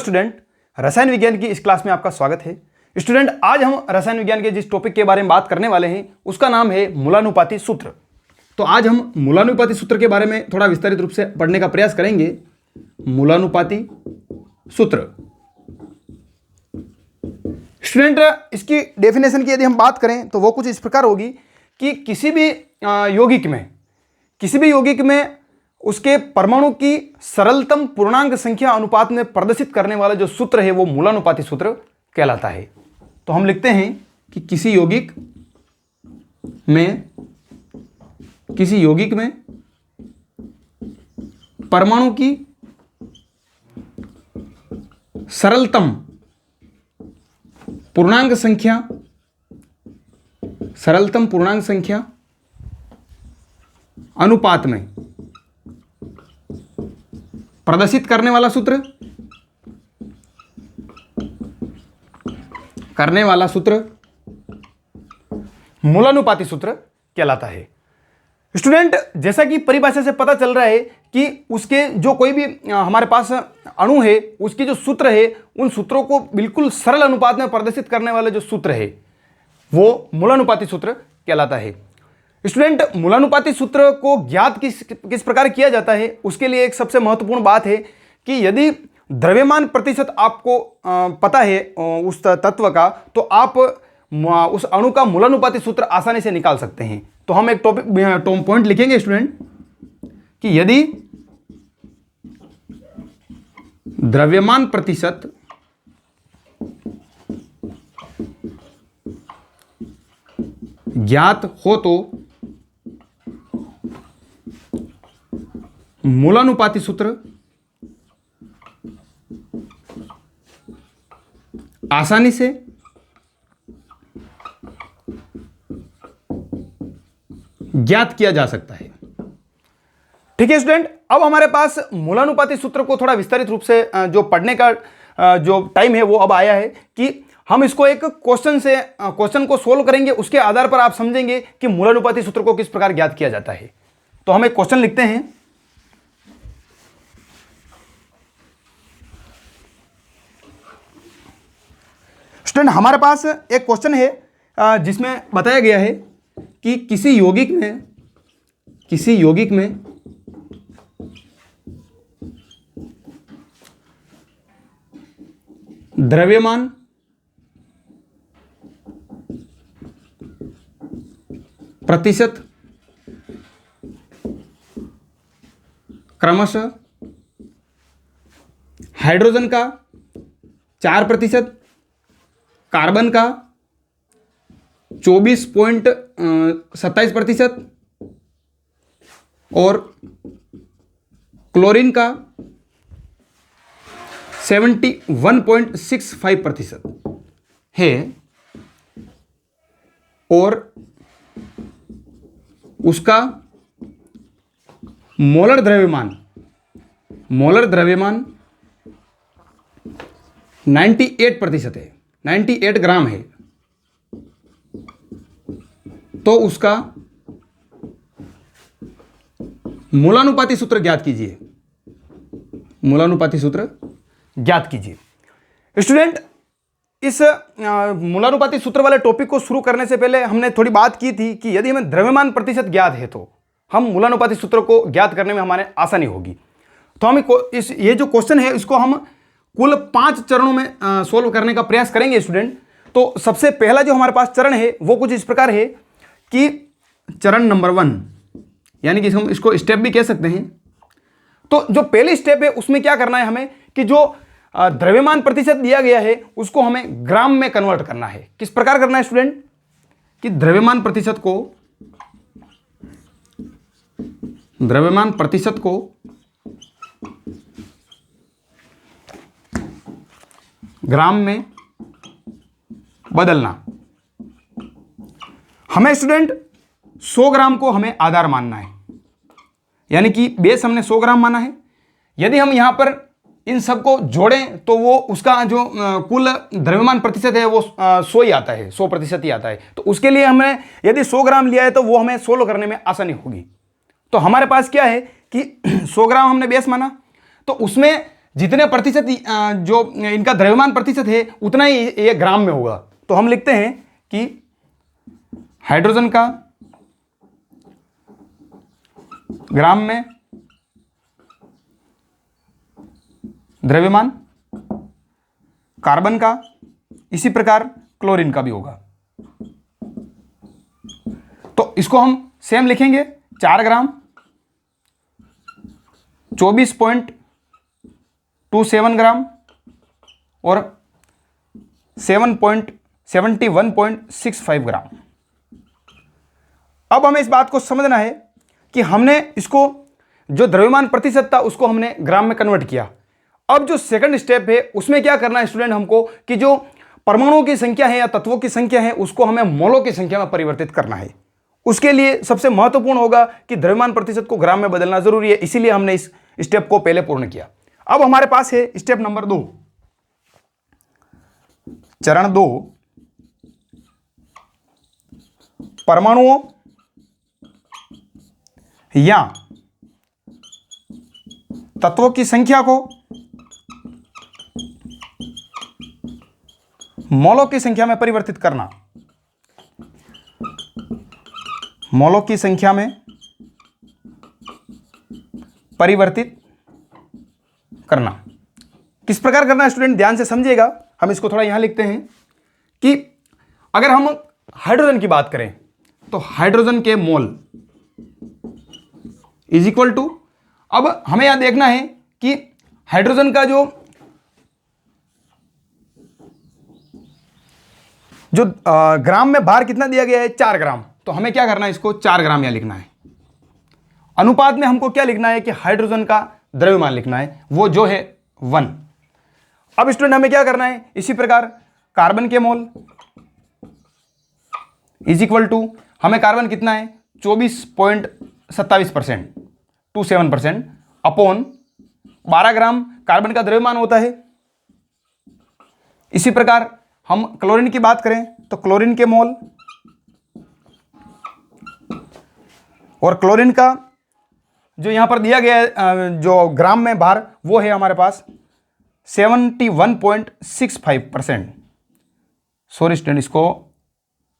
Student, रसायन विज्ञान की इस क्लास में आपका स्वागत है। स्टूडेंट, आज हम रसायन विज्ञान के जिस टॉपिक के बारे में बात करने वाले हैं उसका नाम है मूलानुपाती सूत्र। तो आज हम मूलानुपाती सूत्र के बारे में थोड़ा विस्तारित रूप से पढ़ने का प्रयास करेंगे। मूलानुपाती सूत्र स्टूडेंट, इसकी डेफिनेशन की यदि हम बात करें तो वो कुछ इस प्रकार होगी कि किसी भी यौगिक में उसके परमाणु की सरलतम पूर्णांक संख्या अनुपात में प्रदर्शित करने वाला जो सूत्र है वो मूलानुपाती सूत्र कहलाता है। तो हम लिखते हैं कि किसी यौगिक में परमाणु की सरलतम पूर्णांक संख्या अनुपात में प्रदर्शित करने वाला सूत्र मूलानुपाती सूत्र कहलाता है। स्टूडेंट, जैसा कि परिभाषा से पता चल रहा है कि उसके जो कोई भी हमारे पास अणु है उसके जो सूत्र है उन सूत्रों को बिल्कुल सरल अनुपात में प्रदर्शित करने वाला जो सूत्र है वो मूलानुपाती सूत्र कहलाता है। स्टूडेंट, मूलानुपाती सूत्र को ज्ञात किस प्रकार किया जाता है उसके लिए एक सबसे महत्वपूर्ण बात है कि यदि द्रव्यमान प्रतिशत आपको पता है उस तत्व का तो आप उस अणु का मूलानुपाती सूत्र आसानी से निकाल सकते हैं। तो हम एक पॉइंट लिखेंगे स्टूडेंट कि यदि द्रव्यमान प्रतिशत ज्ञात हो तो मूलानुपाती सूत्र आसानी से ज्ञात किया जा सकता है। ठीक है स्टूडेंट, अब हमारे पास मूलानुपाती सूत्र को थोड़ा विस्तारित रूप से जो पढ़ने का जो टाइम है वो अब आया है कि हम इसको एक क्वेश्चन को सोल्व करेंगे। उसके आधार पर आप समझेंगे कि मूलानुपाती सूत्र को किस प्रकार ज्ञात किया जाता है। तो हम एक क्वेश्चन लिखते हैं। स्टूडेंट, हमारे पास एक क्वेश्चन है जिसमें बताया गया है कि किसी यौगिक में द्रव्यमान प्रतिशत क्रमशः हाइड्रोजन का 4%, कार्बन का 24.27% और क्लोरीन का 71.65% है और उसका मोलर द्रव्यमान 98% है, 98 ग्राम है। तो उसका मूलानुपाती सूत्र ज्ञात कीजिए। स्टूडेंट, इस मूलानुपाती सूत्र वाले टॉपिक को शुरू करने से पहले हमने थोड़ी बात की थी कि यदि हमें द्रव्यमान प्रतिशत ज्ञात है तो हम मूलानुपाती सूत्र को ज्ञात करने में हमारे आसानी होगी। तो हम ये जो क्वेश्चन है इसको हम कुल 5 चरणों में सोल्व करने का प्रयास करेंगे स्टूडेंट। तो सबसे पहला जो हमारे पास चरण है वो कुछ इस प्रकार है कि चरण नंबर 1, यानी कि हम इसको स्टेप भी कह सकते हैं। तो जो पहली स्टेप है उसमें क्या करना है हमें कि जो द्रव्यमान प्रतिशत दिया गया है उसको हमें ग्राम में कन्वर्ट करना है। किस प्रकार करना है स्टूडेंट कि द्रव्यमान प्रतिशत को ग्राम में बदलना। हमें स्टूडेंट 100 ग्राम को हमें आधार मानना है, यानी कि बेस हमने 100 ग्राम माना है। यदि हम यहां पर इन सबको जोड़ें तो वो उसका जो कुल द्रव्यमान प्रतिशत है वो 100 ही आता है, 100% ही आता है। तो उसके लिए हमें यदि 100 ग्राम लिया है तो वो हमें सोल्व करने में आसानी होगी। तो हमारे पास क्या है कि 100 ग्राम हमने बेस माना, तो उसमें जितने प्रतिशत जो इनका द्रव्यमान प्रतिशत है उतना ही ये ग्राम में होगा। तो हम लिखते हैं कि हाइड्रोजन का ग्राम में द्रव्यमान, कार्बन का, इसी प्रकार क्लोरीन का भी होगा। तो इसको हम सेम लिखेंगे 4 ग्राम 24.27 ग्राम और 71.65 ग्राम। अब हमें इस बात को समझना है कि हमने इसको जो द्रव्यमान प्रतिशत था उसको हमने ग्राम में कन्वर्ट किया। अब जो सेकंड स्टेप है उसमें क्या करना है स्टूडेंट हमको कि जो परमाणुओं की संख्या है या तत्वों की संख्या है उसको हमें मोलों की संख्या में परिवर्तित करना है। उसके लिए सबसे महत्वपूर्ण होगा कि द्रव्यमान प्रतिशत को ग्राम में बदलना जरूरी है, इसीलिए हमने इस स्टेप को पहले पूर्ण किया। अब हमारे पास है स्टेप नंबर 2, चरण 2, परमाणुओं या तत्वों की संख्या को मोलों की संख्या में परिवर्तित करना। मोलों की संख्या में परिवर्तित करना किस प्रकार करना है स्टूडेंट, ध्यान से समझिएगा। हम इसको थोड़ा यहां लिखते हैं कि अगर हम हाइड्रोजन की बात करें तो हाइड्रोजन के मोल इज इक्वल टू, अब हमें यहां देखना है कि हाइड्रोजन का जो ग्राम में भार कितना दिया गया है 4 ग्राम, तो हमें क्या करना है इसको 4 ग्राम यहां लिखना है। अनुपात में हमको क्या लिखना है कि हाइड्रोजन का द्रव्यमान लिखना है, वो जो है 1। अब स्टूडेंट हमें क्या करना है, इसी प्रकार कार्बन के मोल इज इक्वल टू, हमें कार्बन कितना है 24.27% अपॉन 12 ग्राम कार्बन का द्रव्यमान होता है। इसी प्रकार हम क्लोरीन की बात करें तो क्लोरीन के मोल, और क्लोरीन का जो यहां पर दिया गया है जो ग्राम में भार वो है हमारे पास 71.65%। सॉरी स्टूडेंट, इसको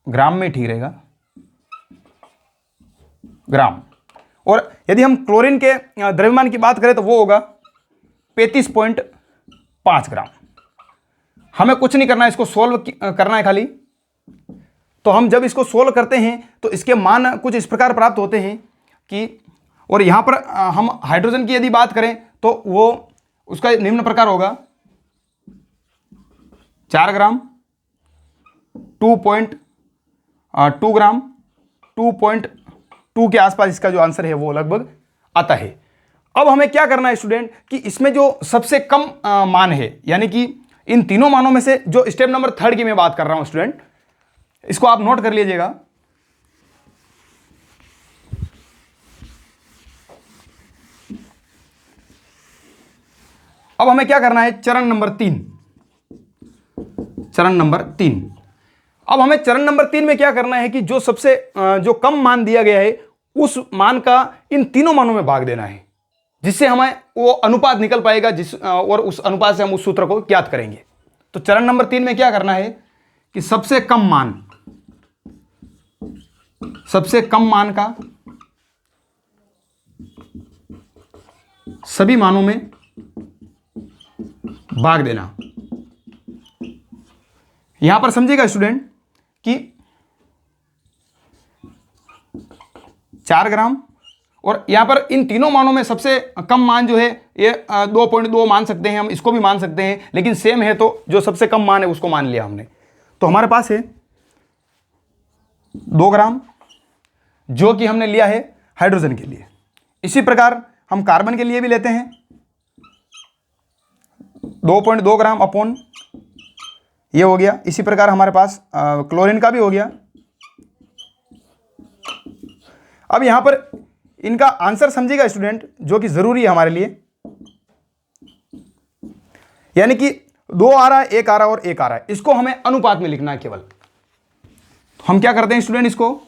ग्राम में ठीक रहेगा, ग्राम। और यदि हम क्लोरीन के द्रव्यमान की बात करें तो वो होगा 35.5 ग्राम। हमें कुछ नहीं करना है, इसको सोल्व करना है खाली। तो हम जब इसको सोल्व करते हैं तो इसके मान कुछ इस प्रकार प्राप्त होते हैं कि, और यहां पर हम हाइड्रोजन की यदि बात करें तो वो उसका निम्न प्रकार होगा 4 ग्राम 2.2 ग्राम 2.2 के आसपास इसका जो आंसर है वो लगभग आता है। अब हमें क्या करना है स्टूडेंट कि इसमें जो सबसे कम मान है, यानी कि इन तीनों मानों में से जो स्टेप नंबर 3 की मैं बात कर रहा हूं स्टूडेंट, इसको आप नोट कर लीजिएगा। अब हमें क्या करना है चरण नंबर 3। चरण नंबर 3, अब हमें चरण नंबर 3 में क्या करना है कि जो सबसे जो कम मान दिया गया है उस मान का इन तीनों मानों में भाग देना है, जिससे हमें वो अनुपात निकल पाएगा, और उस अनुपात से हम उस सूत्र को ज्ञात करेंगे। तो चरण नंबर 3 में क्या करना है कि सबसे कम मान का सभी मानों में भाग देना। यहां पर समझिएगा स्टूडेंट कि 4 ग्राम, और यहां पर इन तीनों मानों में सबसे कम मान जो है ये 2.2 मान सकते हैं, हम इसको भी मान सकते हैं, लेकिन सेम है तो जो सबसे कम मान है उसको मान लिया हमने। तो हमारे पास है 2 ग्राम जो कि हमने लिया है हाइड्रोजन के लिए। इसी प्रकार हम कार्बन के लिए भी लेते हैं 2.2 ग्राम अपॉन ये हो गया। इसी प्रकार हमारे पास क्लोरीन का भी हो गया। अब यहां पर इनका आंसर समझिएगा स्टूडेंट, जो कि जरूरी है हमारे लिए, यानी कि 2 आ रहा है, 1 आ रहा है और 1 आ रहा है, इसको हमें अनुपात में लिखना है केवल। तो हम क्या करते हैं स्टूडेंट, इसको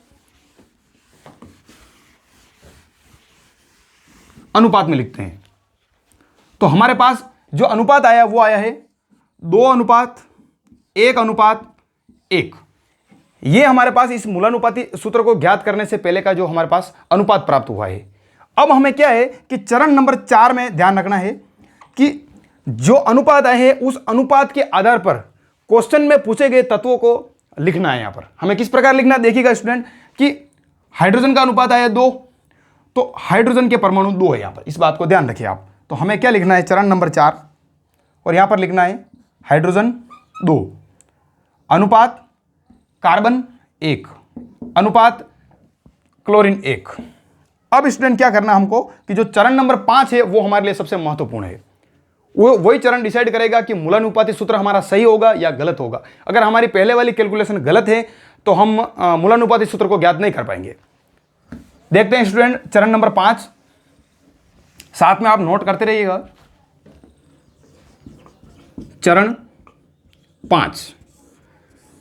अनुपात में लिखते हैं। तो हमारे पास जो अनुपात आया वो आया है 2:1:1। ये हमारे पास इस मूलानुपाती सूत्र को ज्ञात करने से पहले का जो हमारे पास अनुपात प्राप्त हुआ है। अब हमें क्या है कि चरण नंबर 4 में ध्यान रखना है कि जो अनुपात आए हैं उस अनुपात के आधार पर क्वेश्चन में पूछे गए तत्वों को लिखना है। यहां पर हमें किस प्रकार लिखना है, देखिएगा स्टूडेंट कि हाइड्रोजन का अनुपात आया 2, तो हाइड्रोजन के परमाणु 2 है यहां पर, इस बात को ध्यान रखिए आप। तो हमें क्या लिखना है, चरण नंबर 4, और यहां पर लिखना है हाइड्रोजन 2 अनुपात कार्बन 1 अनुपात क्लोरीन 1। अब स्टूडेंट क्या करना हमको कि जो चरण नंबर 5 है वो हमारे लिए सबसे महत्वपूर्ण है। वो वही चरण डिसाइड करेगा कि मूलानुपाती सूत्र हमारा सही होगा या गलत होगा। अगर हमारी पहले वाली कैलकुलेशन गलत है तो हम मूलानुपाती सूत्र को ज्ञात नहीं कर पाएंगे। देखते हैं स्टूडेंट चरण नंबर 5, साथ में आप नोट करते रहिएगा। चरण 5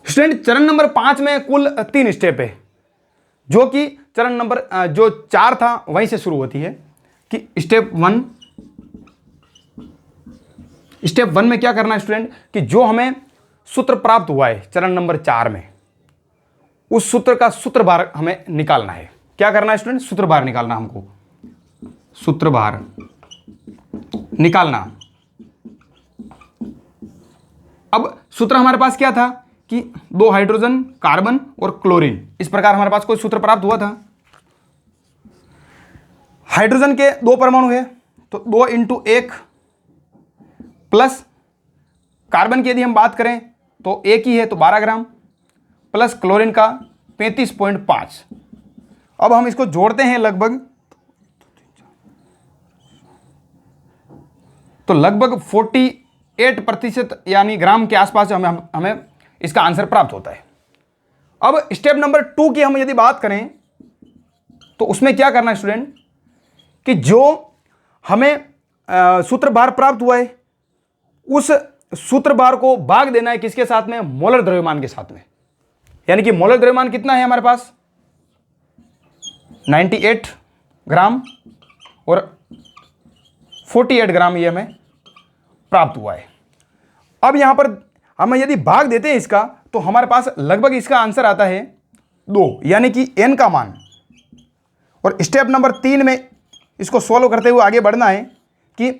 स्टूडेंट, चरण नंबर 5 में कुल 3 स्टेप है, जो कि चरण नंबर जो 4 था वहीं से शुरू होती है। कि स्टेप 1 में क्या करना है स्टूडेंट कि जो हमें सूत्र प्राप्त हुआ है चरण नंबर 4 में, उस सूत्र का सूत्र भार हमें निकालना है। क्या करना है स्टूडेंट, सूत्र भार निकालना, हमको सूत्र भार निकालना। अब सूत्र हमारे पास क्या था कि 2 हाइड्रोजन, कार्बन और क्लोरीन, इस प्रकार हमारे पास कोई सूत्र प्राप्त हुआ था। हाइड्रोजन के 2 परमाणु है तो 2 × 1 प्लस कार्बन की यदि हम बात करें तो एक ही है तो 12 ग्राम प्लस क्लोरीन का 35.5। अब हम इसको जोड़ते हैं लगभग, तो लगभग 48% यानी ग्राम के आसपास हमें इसका आंसर प्राप्त होता है। अब स्टेप नंबर 2 की हम यदि बात करें तो उसमें क्या करना है स्टूडेंट कि जो हमें सूत्र भार प्राप्त हुआ है उस सूत्र भार को भाग देना है किसके साथ में, मोलर द्रव्यमान के साथ में। यानी कि मोलर द्रव्यमान कितना है हमारे पास 98 ग्राम और 48 ग्राम ये हमें प्राप्त हुआ है। अब यहां पर हम यदि भाग देते हैं इसका तो हमारे पास लगभग इसका आंसर आता है 2, यानी कि n का मान। और स्टेप नंबर 3 में इसको सोल्व करते हुए आगे बढ़ना है कि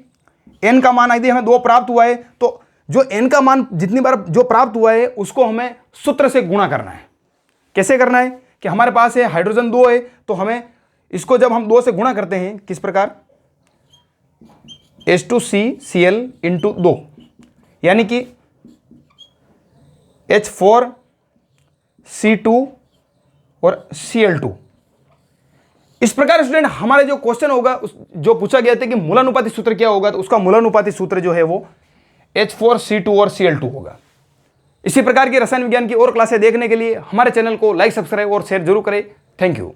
n का मान यदि हमें 2 प्राप्त हुआ है तो जो n का मान जितनी बार जो प्राप्त हुआ है उसको हमें सूत्र से गुणा करना है। कैसे करना है कि हमारे पास है हाइड्रोजन 2 है तो हमें इसको जब हम 2 से गुणा करते हैं किस प्रकार, H2CCl × 2 यानी कि H4C2 और Cl2। इस प्रकार स्टूडेंट हमारे जो क्वेश्चन होगा जो पूछा गया था कि मूलानुपाती सूत्र क्या होगा, तो उसका मूलानुपाती सूत्र जो है वो H4C2 और Cl2 होगा। इसी प्रकार की रसायन विज्ञान की और क्लासें देखने के लिए हमारे चैनल को लाइक, सब्सक्राइब और शेयर जरूर करें। Thank you.